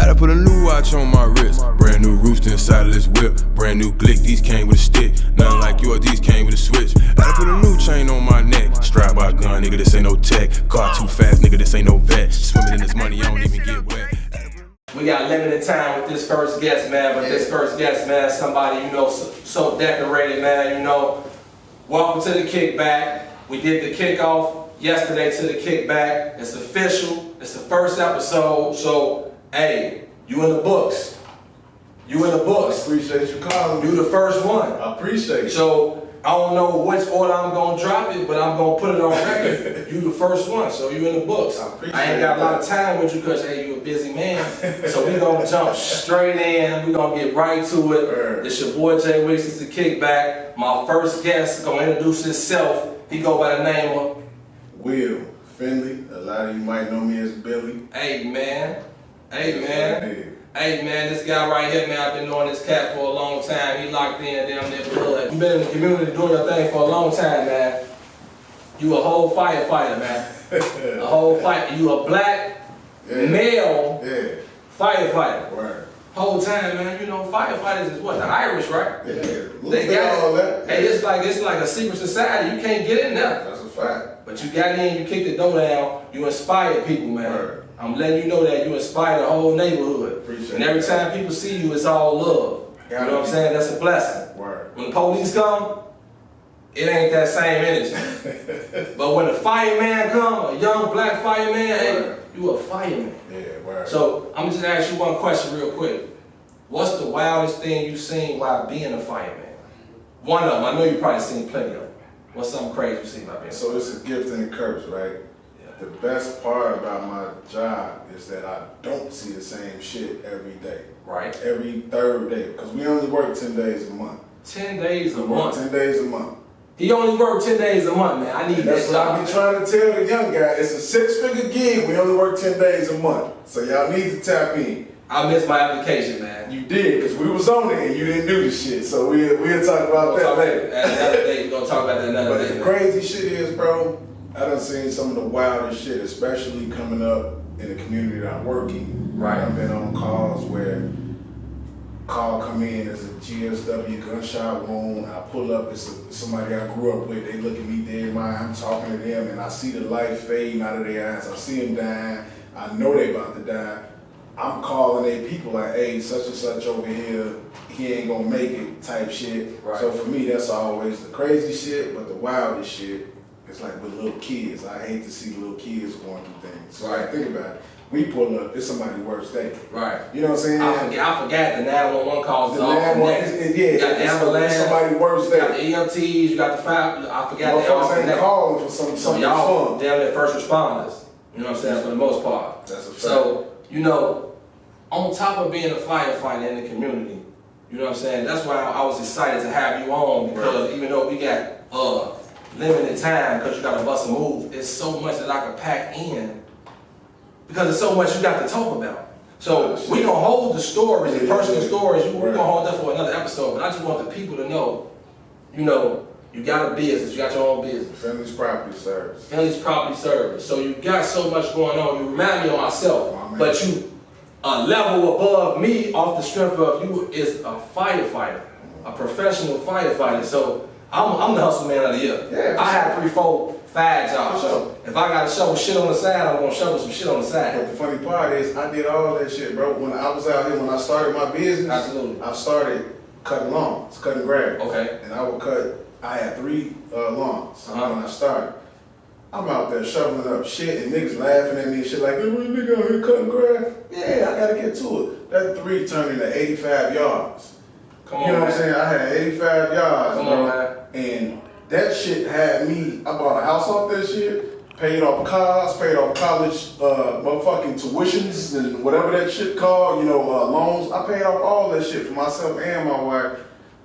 Had to put a new watch on my wrist. Brand new rooster inside of this whip. Brand new glick, these came with a stick. Nothing like yours, these came with a switch. Had to put a new chain on my neck. Strapped by a gun, nigga, this ain't no tech. Car too fast, nigga, this ain't no vet. Swimming in this money, I don't even get wet. We got limited time with this first guest, man. But this first guest, man, somebody, you know, so decorated, man, you know. Welcome to the kickback. We did the kickoff yesterday to the kickback. It's official. It's the first episode. So, hey, you in the books. You in the books. I appreciate you calling me. You the first one. I appreciate it. So, I don't know which order I'm gonna drop it, but I'm gonna put it on record. You the first one, so you in the books. I ain't got a lot of time with you because, hey, you a busy man. So we gonna jump straight in. We gonna get right to it. It's your boy Jay Wicks. It's the kickback. My first guest gonna introduce himself. He go by the name of Will Finley. A lot of you might know me as Billy. Hey man. Hey man. Hey man, this guy right here, man, I've been knowing this cat for a long time. He locked in down there blood. You been in the community doing your thing for a long time, man. You a whole firefighter, man. A whole fighter. You a black male firefighter. Word. Whole time, man. You know, firefighters is what? The Irish, right? Yeah. They got all that. Hey, it's like a secret society. You can't get in there. That's a fact. But you got in, you kicked the door down, you inspired people, man. Word. I'm letting you know that you inspired the whole neighborhood. Appreciate and every that. time people see you, it's all love. You know what I'm saying? That's a blessing. Word. When the police come, it ain't that same energy. But when a fireman come, a young black fireman, hey, you a fireman. Yeah, word. So I'm just gonna ask you one question real quick. What's the wildest thing you've seen while being a fireman? One of them. I know you've probably seen plenty of them. What's something crazy you've seen while being a fireman? So it's a gift and a curse, right? The best part about my job is that I don't see the same shit every day. Right. Every third day. Because we only work 10 days a month. 10 days a month? 10 days a month. He only worked 10 days a month, man. I need That's that what I be trying to tell the young guy. It's a 6-figure gig. We only work 10 days a month. So y'all need to tap in. I missed my application, man. You did, because we was on it and you didn't do the shit. So we'll talk about that later. Another day. We're going to talk about that another day. But the crazy shit is, bro, I done seen some of the wildest shit, especially coming up in the community that I work in. Right. I've been on calls where call come in as a GSW gunshot wound. I pull up, it's somebody I grew up with. They look at me dead in my eye. I'm talking to them and I see the light fading out of their eyes. I see them dying. I know they about to die. I'm calling their people like, hey, such and such over here, he ain't gonna make it type shit. Right. So for me, that's always the crazy shit, but the wildest shit, it's like with little kids. I hate to see little kids going through things. So Right. think about it. We pull up, it's somebody's worst day. Right. You know what I'm saying? I forgot the 911 calls. The 911, you got the ambulance, somebody's worst day. You got the EMTs, you got the fire. I forgot the Motherfuckers ain't calling for something y'all fun. damn near first responders. You know what I'm saying? For the most part. That's a fact. So, you know, on top of being a firefighter in the community, you know what I'm saying? That's why I was excited to have you on because even though we got limited time because you got to bust a move, it's so much that I can pack in because it's so much you got to talk about. So we gonna hold the stories, the personal stories. We're gonna hold that for another episode. But I just want the people to know, you know, you got a business, you got your own business. Finley's Property Service. Finley's Property Service. So you got so much going on. You remind me of myself, but you a level above me off the strength of you is a firefighter, a professional firefighter. So I'm the hustle man of the year. Yeah, I had 3-4 fag jobs. Sure. If I gotta shovel shit on the side, I'm gonna shovel some shit on the side. But the funny part is, I did all that shit, bro. When I was out here, when I started my business, Absolutely. I started cutting lawns, cutting grass. Okay. And I would cut, I had 3 lawns when I started. I'm out there shoveling up shit and niggas laughing at me and shit like, hey, what you nigga out here cutting grass? Yeah, I gotta get to it. That 3 turned into 85 yards. Come on, You know what man. I'm saying? I had 85 yards, Come bro. on, man. And that shit had me, I bought a house off that shit, paid off cars, paid off college motherfucking tuitions and whatever that shit called, you know, loans. I paid off all that shit for myself and my wife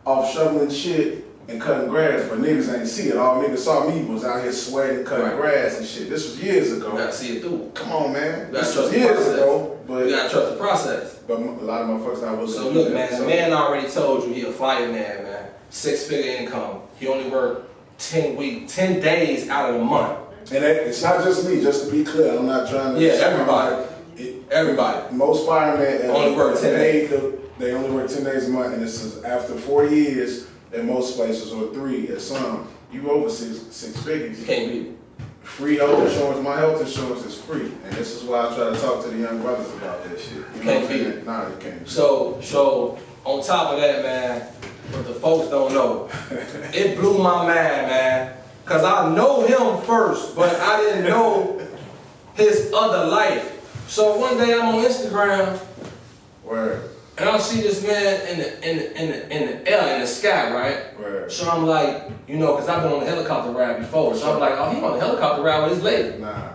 off shoveling shit and cutting grass, but niggas ain't see it. All niggas saw me was out here sweating, cutting grass and shit. This was years ago. You gotta see it through. Come on, man. You gotta This trust was the years process. ago, but You gotta trust the process. a lot of motherfuckers not willing So to do look, that. man, the man already told you he a fireman, man. 6-figure income. He only worked 10 days out of the month. And it's not just me, just to be clear. I'm not trying to. Yeah, everybody. Everybody. Most firemen Only work 10 days. They only work 10 days a month, and this is after 4 years at most places, or 3 at some. You over six figures. You can't beat it. Free health insurance. My health insurance is free, and this is why I try to talk to the young brothers about that shit. You can't beat it. Nah, you can't. So on top of that, man, what the folks don't know, it blew my mind, man, cause I know him first, but I didn't know his other life. So one day I'm on Instagram, Word. and I see this man in the air, in the sky, right? Word. So I'm like, you know, cause I've been on a helicopter ride before, so I'm like, oh, he on a helicopter ride with his lady. Nah.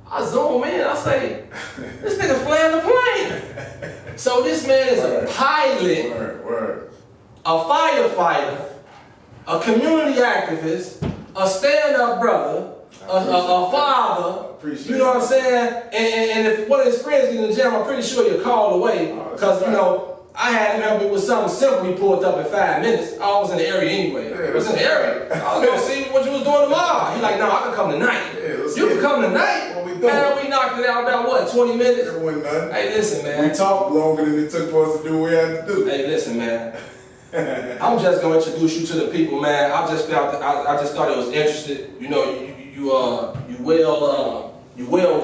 I zoom in, I say, this nigga flying the plane. So this man is a pilot, Word. a firefighter, a community activist, a stand-up brother, a father. You know what I'm saying? And if one of his friends get in the jam, I'm pretty sure he'll call away. Because, you know, I had him help me with something simple. He pulled up in 5 minutes. I was in the area anyway. I was in the area. I was going to see what you was doing tomorrow. He like, no, I can come tonight. You can come tonight? What we doing? Man, we knocked it out about what, 20 minutes? It wasn't nothing. Hey, listen, man. We talked longer than it took for us to do what we had to do. Hey, listen, man. I'm just gonna introduce you to the people, man. I just thought it was interesting. You know, you well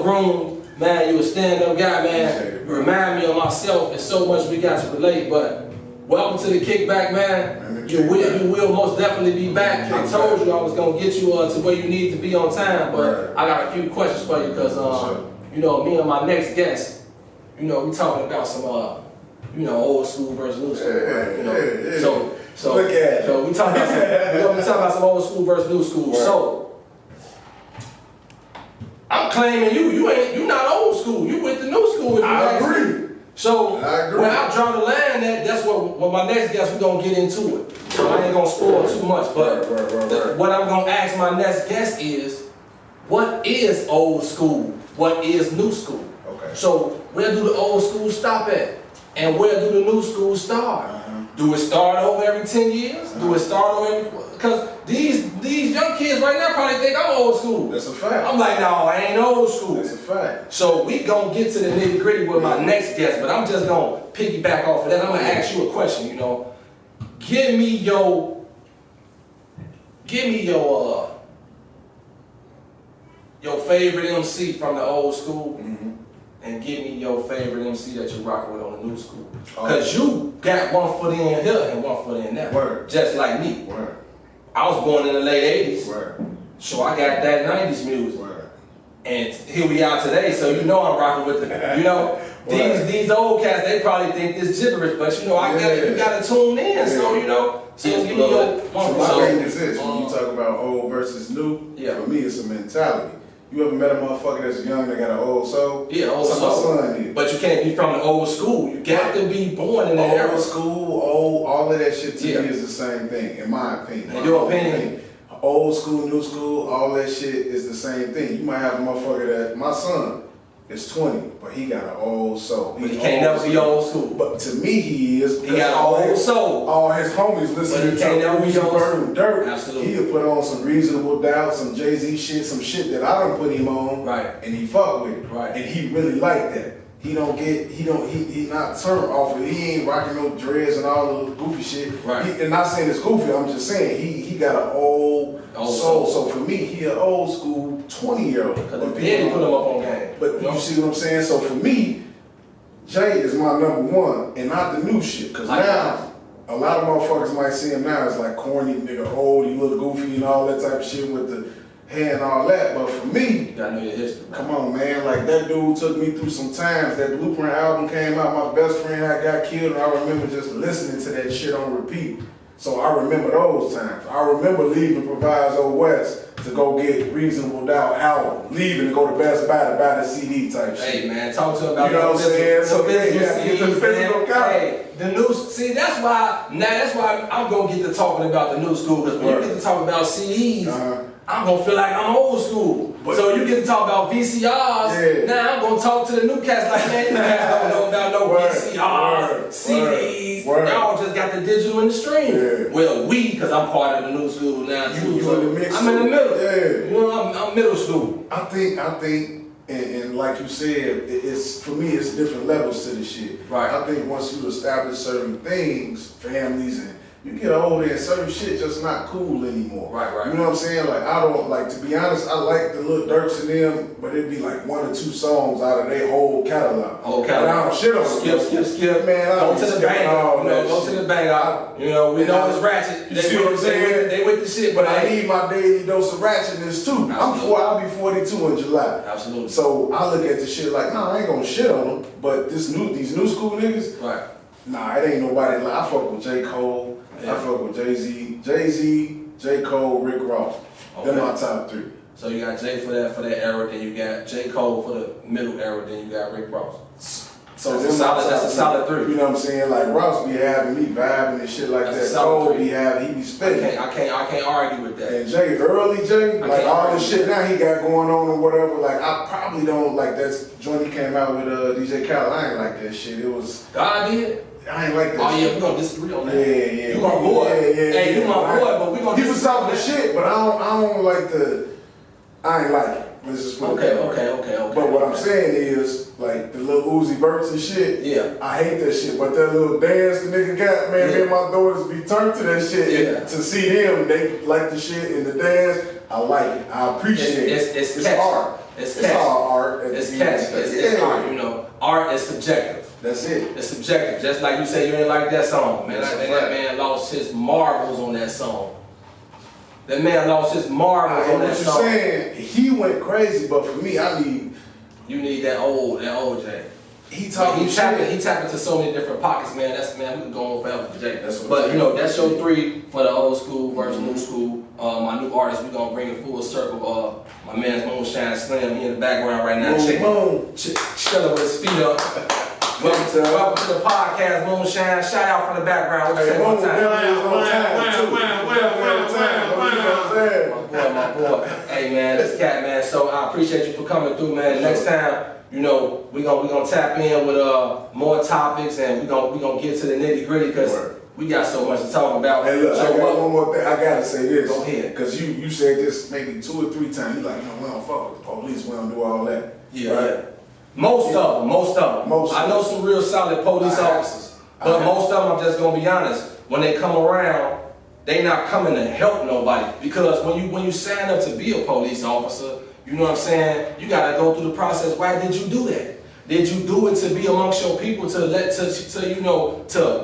groomed, man. You a stand-up guy, man. You remind me of myself, and so much we got to relate. But welcome to the kickback, man. You will most definitely be back. I told you I was gonna get you to where you need to be on time, but I got a few questions for you because you know, me and my next guest, you know, we talking about some you know, old school versus new school, right? You know, so look at it. So we talking about some old school versus new school. Right. So I'm claiming you not old school. You with the new school. If you I agree. So I agree. when I draw the line, that's what my next guest we gonna get into it. So I ain't gonna spoil too much, but what I'm gonna ask my next guest is, what is old school? What is new school? Okay. So where do the old school stop at? And where do the new school start? Do it start over every 10 years? Do it start over every... Because these young kids right now probably think I'm old school. That's a fact. I'm like, no, I ain't old school. That's a fact. So we gonna get to the nitty gritty with my next guest, but I'm just gonna piggyback off of that. I'm gonna ask you a question, you know. Give me your favorite MC from the old school. And give me your favorite MC that you're rocking with on the new school. Because you got one foot in here and one foot in there. Word. Just like me. Word. I was born in the late 80s. Word. So I got that 90s music. Word. And here we are today, so you know I'm rocking with the, you know, these old cats, they probably think this gibberish, but you know, you gotta tune in, so you know, so give me your one so my thing is this, when you talk about old versus new, for me it's a mentality. You ever met a motherfucker that's young that got an old soul? Yeah, old That's soul. my son did. But you can't be from the old school. You got to be born in that era. Old school, all of that shit to me is the same thing, in my opinion. In your opinion? Old school, new school, all that shit is the same thing. You might have a motherfucker that, my son is 20, but he got an old soul. But he can't never be old school. But to me, he is. He got an old soul. All his homies listening to Dirt. Absolutely. He'll put on some Reasonable Doubt, some Jay-Z shit, some shit that I don't put him on. Right. And he fuck with it. Right. And he really like that. He not turned off of it. He ain't rocking no dreads and all the goofy shit. Right. And not saying it's goofy, I'm just saying he got an old soul. So for me, he an old school 20-year-old. Because the daddy put him up on game. But you see what I'm saying? So for me, Jay is my number one and not the new shit. Because now, a lot of motherfuckers might see him now as like corny, nigga, old, he look goofy and all that type of shit with the hair and all that. But for me, you gotta know your history. Come on, man. Like, that dude took me through some times. That Blueprint album came out, my best friend had got killed, and I remember just listening to that shit on repeat. So I remember those times. I remember leaving Proviso West to go get Reasonable Doubt album, leaving to go to Best Buy to buy the CD type shit. Hey man, talk to him about you know what I'm saying? So the physical hey, the new, see that's why I'm gonna get to talking about the new school, because when you get to talk about CDs, I'm gonna feel like I'm old school. So you get to talk about VCRs, now I'm gonna talk to the new cats like, man, you guys don't know about no VCRs, CDs, y'all just got the digital and the stream. Well, because I'm part of the new school now too. You in the mix. I'm in the middle. Yeah. You know, I'm middle school. I think And like you said, it's for me, it's different levels to the shit. Right. I think once you establish certain things, families, and you get older and certain shit just not cool anymore. Right. You know what I'm saying? Like, I don't, like, to be honest, I like the Lil Durks and them, but it'd be like 1 or 2 songs out of their whole catalog. Whole catalog. And I don't shit on Skip. Man, I Go to the bank. Go to the bank. We know it's ratchet. You see what I'm saying? They with the shit, but I need my daily dose of ratchetness too. I'll be 42 in July. Absolutely. So I look at the shit like, nah, I ain't gonna shit on them, but these new school niggas, right? Nah, it ain't nobody. Like, I fuck with J. Cole. I fuck with Jay-Z, J. Cole, Rick Ross. Okay. They're my top 3. So you got Jay for that era, then you got J. Cole for the middle era, then you got Rick Ross. So that's a solid 3. You know what I'm saying? Like, Ross be having me vibing and shit like that. Cole be having, he be spitting. I can't argue with that. And early Jay, like all the shit now he got going on or whatever, like I probably don't like that joint he came out with DJ Khaled. I ain't like that shit. It was God did. I ain't like that. Oh yeah, we gonna disagree on that. Yeah. You my boy. Hey, you my boy, but we gonna. He was talking shit, but I don't like I ain't like it. Let's just put it that way. Okay. But what I'm saying is, like the little Uzi Verts and shit. Yeah. I hate that shit. But that little dance the nigga got, man, me and my daughters be turned to that shit. Yeah. And to see them, they like the shit in the dance. I like it. I appreciate it. It's art. It's all art. It's catchy. It's art. You know, art is subjective. That's it. It's subjective. Just like you say, you ain't like that song, man. That man lost his marbles on that song. That man lost his marbles on that song. What you're saying, he went crazy, but for me, you need that old Jay. He tapped into so many different pockets, man. We can go on forever for Jay. But you know, that's your 3 for the old school versus new school. My new artist, we gonna bring it full circle. My man's Moonshine Slim, he in the background right now, chilling with his feet up. Welcome to the podcast, Moonshine. Shout out from the background. What you say one time? My boy. Hey man, this cat man. So I appreciate you for coming through, man. Next time, you know, we gonna tap in with more topics, and we gonna get to the nitty gritty because we got so much to talk about. Hey, look, I got one more thing. I gotta say this. Go ahead. Because you said this maybe 2 or 3 times. You like, we don't fuck with the police. We don't do all that. Yeah. Right? Most of them. I know some real solid police officers, but most of them, I'm just gonna be honest, when they come around, they not coming to help nobody. Because when you sign up to be a police officer, you know what I'm saying, you gotta go through the process. Why did you do that? Did you do it to be amongst your people, to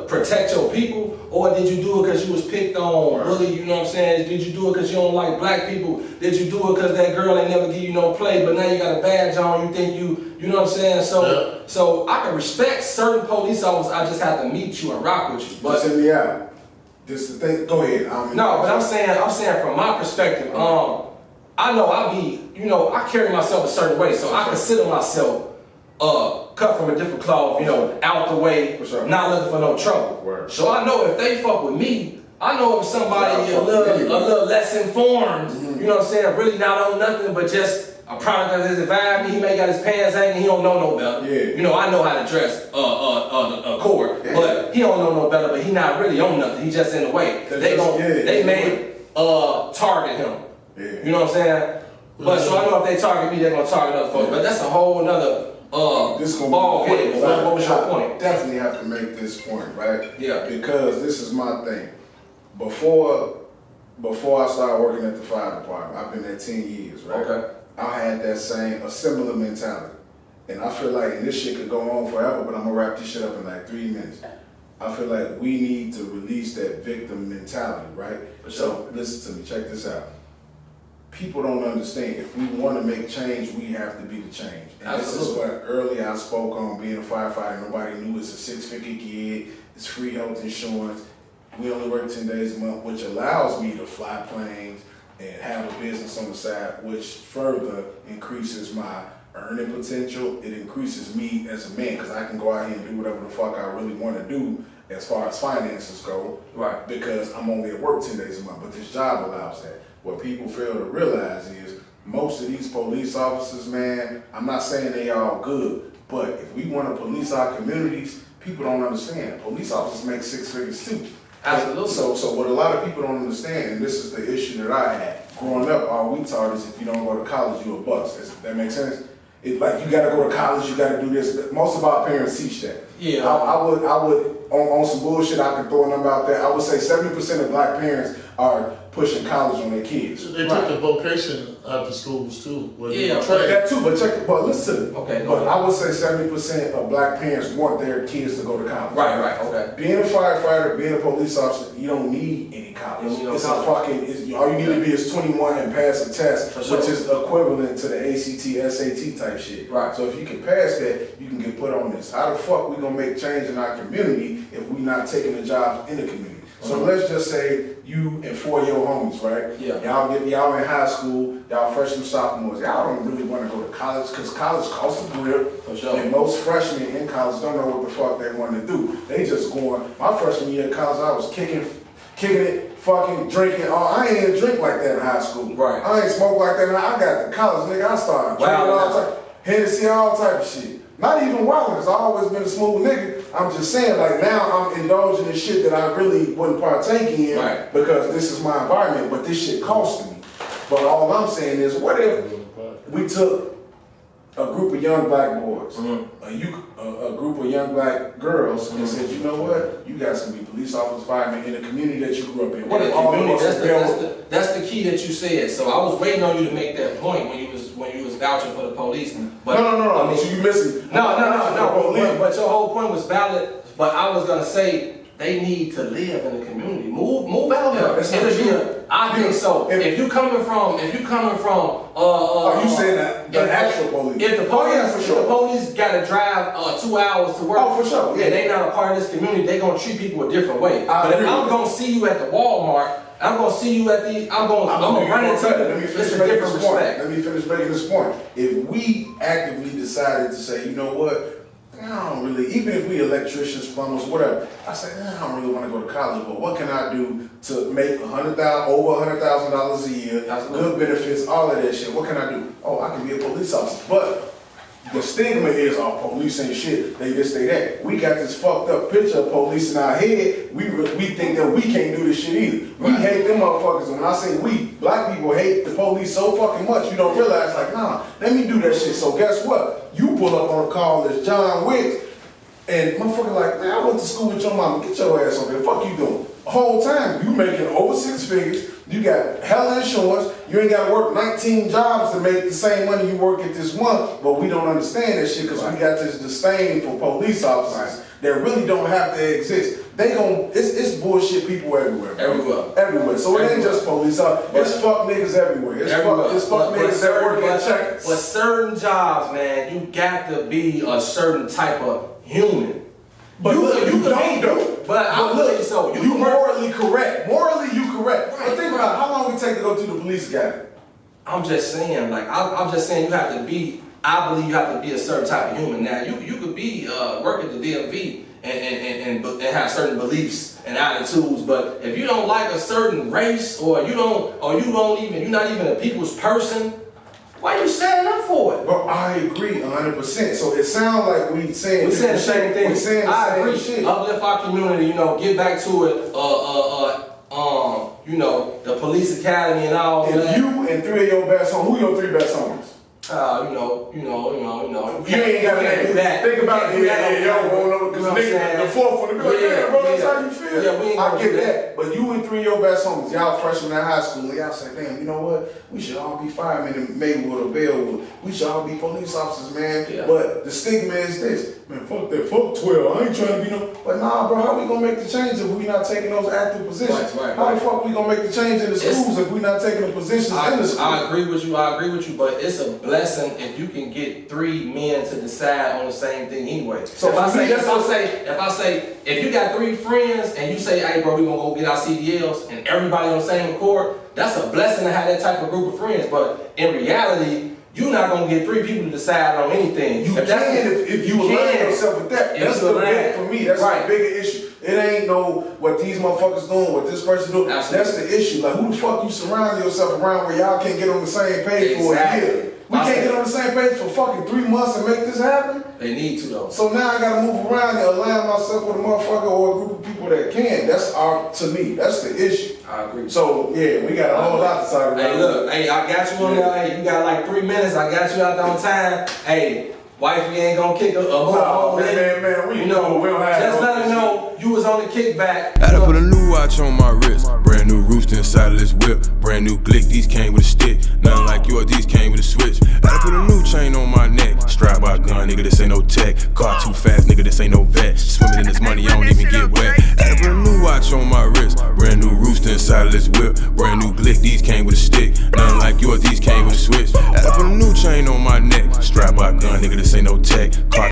protect your people, or did you do it because you was picked on, bullied? You know what I'm saying? Did you do it because you don't like black people? Did you do it because that girl ain't never give you no play, but now you got a badge on? You think you know what I'm saying? So I can respect certain police officers. I just have to meet you and rock with you. But just hear me out. This the thing. Go ahead. No, but I'm saying from my perspective, I know I carry myself a certain way, so I consider myself cut from a different cloth, out the way, not looking for no trouble. Word. So I know if they fuck with me, I know if somebody a little less informed, you know what I'm saying, really not on nothing but just a product of his environment, he may got his pants hanging, he don't know no better. Yeah. I know how to dress a cord, but he don't know no better, but he not really on nothing, he just in the way. They may target him. Yeah. You know what I'm saying? But so I know if they target me, they're gonna target other folks. But that's a whole nother this gonna ball game. What was your point? Definitely have to make this point, right? Yeah. Because this is my thing. Before I started working at the fire department, I've been there 10 years, right? Okay. I had a similar mentality. And I feel like, and this shit could go on forever, but I'm gonna wrap this shit up in like 3 minutes. I feel like we need to release that victim mentality, right? So listen to me, check this out. People don't understand. If we want to make change, we have to be the change. And Absolutely. This is what earlier I spoke on being a firefighter. Nobody knew it's a 6-figure gig. It's free health insurance. We only work 10 days a month, which allows me to fly planes and have a business on the side, which further increases my earning potential. It increases me as a man because I can go out here and do whatever the fuck I really want to do as far as finances go. Right. Because I'm only at work 10 days a month, but this job allows that. What people fail to realize is most of these police officers, man, I'm not saying they all good, but if we want to police our communities, people don't understand. Police officers make 6 figures too. Absolutely. So what a lot of people don't understand, and this is the issue that I had, growing up, all we taught is if you don't go to college, you're a bust. Does that make sense? It's like you gotta go to college, you gotta do this. Most of our parents teach that. Yeah. I would on some bullshit, I could throw a number out there. I would say 70% of black parents are pushing college on their kids. So they took the vocation after schools too. Yeah, That too, but listen to me. Okay, go but ahead. I would say 70% of black parents want their kids to go to college. Right, okay. Being a firefighter, being a police officer, you don't need any college. It's a fucking, all you need to be is 21 and pass a test, For sure. which is equivalent to the ACT, SAT type shit. Right. So if you can pass that, you can get put on this. How the fuck we gonna make change in our community if we not taking the jobs in the community? So let's just say you and 4 of your homies, right? Yeah. Y'all in high school, y'all freshmen, sophomores. Y'all don't really want to go to college because college costs a grip. For sure. And most freshmen in college don't know what the fuck they want to do. They just going. My freshman year of college, I was kicking it, fucking drinking. Oh, I ain't even drink like that in high school. Right. I ain't smoke like that. I got to college, nigga. I started drinking all type, Hennessy, all type of shit. Not even wild, because I've always been a smooth nigga. I'm just saying, like, now I'm indulging in shit that I really wouldn't partake in because this is my environment, but this shit costing me. But all I'm saying is, what if we took a group of young black boys, a group of young black girls, and said, you know what, you guys can be police officers, firemen in the community that you grew up in. What if all of us that's the key that you said. So I was waiting on you to make that point when you was vouching for the police. But no. I mean, so you missing? No. But your whole point was valid. But I was gonna say they need to live in the community. Move out there. I think so. If you coming from, are you saying that the actual police? If the police, for sure. the police gotta drive 2 hours to work. Oh, for sure. Yeah. And they not a part of this community, they gonna treat people a different way. But if I'm gonna see you at the Walmart, I'm gonna see you at the, I'm gonna run into you. Let me finish making this point. Let me finish making this point. If we actively decided to say, you know what, I don't really, even if we electricians, plumbers, whatever, I say, I don't really want to go to college, but what can I do to make over $100,000 a year, good benefits, all of that shit? What can I do? Oh, I can be a police officer. But the stigma is, oh, police ain't shit. They this, they that. We got this fucked up picture of police in our head. We think that we can't do this shit either. We hate them motherfuckers. And when I say we, black people hate the police so fucking much, you don't realize, like, nah, let me do that shit. So guess what? You pull up on a call as John Wicks, and motherfucker like, man, I went to school with your mama. Get your ass over here. Fuck you doing? The whole time, you making over 6 figures. You got hella insurance. You ain't got to work 19 jobs to make the same money you work at this month. But we don't understand that shit because we got this disdain for police officers that really don't have to exist. It's bullshit people everywhere. Bro. Everywhere. So it ain't just police officers. It's fuck niggas everywhere. It's fuck niggas that work at checkers. But certain jobs, man, you got to be a certain type of human. But you don't do. But you morally correct. Morally, you correct. But think about how long it take to go through the police academy. I'm just saying, like, I'm just saying you have to be, I believe you have to be a certain type of human. Now, you could be, work at the DMV and have certain beliefs and attitudes, but if you don't like a certain race or you're not even a people's person, why you standing up for it? Well, I agree 100%. So it sounds like we saying the same thing. We saying the I same agree. shit. Uplift our community, get back to it. The police academy and all that. If you and 3 of your best homies, who your 3 best homies? You ain't gotta do that. Think about it. The fourth one, be like, yeah, bro, that's how you feel. Yeah, I get that. But you and 3 of your best homies, y'all freshmen in high school, y'all say, damn, you know what? We should all be firemen in Maywood or Bellwood. We should all be police officers, man. Yeah. But the stigma is this. Man, fuck that. Fuck 12. I ain't trying to be no. But nah, bro, how we gonna make the change if we not taking those active positions? Right. How the fuck we gonna make the change in the schools if we not taking the positions in the schools? I agree with you, but it's a blessing if you can get 3 men to decide on the same thing anyway. So if you got 3 friends and you say, hey bro, we gonna go get our CDLs and everybody on the same accord, that's a blessing to have that type of group of friends. But in reality, you're not gonna get 3 people to decide on anything. If you align yourself with that. That's the big for me. That's the bigger issue. It ain't what these motherfuckers doing, what this person doing. Absolutely. That's the issue. Like, who the fuck you surround yourself around where y'all can't get on the same page for a year? We can't get on the same page for fucking 3 months and make this happen? They need to though. So now I gotta move around and align myself with a motherfucker or a group of people that can. That's to me, that's the issue. I agree. So yeah, we got a whole lot to talk about. Hey, look, hey, I got you on there. Hey, you got like 3 minutes. I got you out there on time. Hey, wifey ain't gonna kick a No, man, we know we don't have. Just let her know you was on the kickback. Had to put a new watch on my wrist. Brand new rooster inside of this whip. Brand new glick, these came with a stick. Nothing like yours, these came with a switch. Had to put a new chain on my neck. Strapped by a gun, nigga, this ain't no tech. Car too fast, nigga, this ain't no vet. Swimming in this money, I don't even get wet. Had to put a new watch on my wrist. Brand new rooster inside of this whip. Brand new glick, these came with a stick. Nothing like yours, these came with a switch. Had to put a new chain on my neck. Strapped by a gun, nigga, this ain't no tech. Car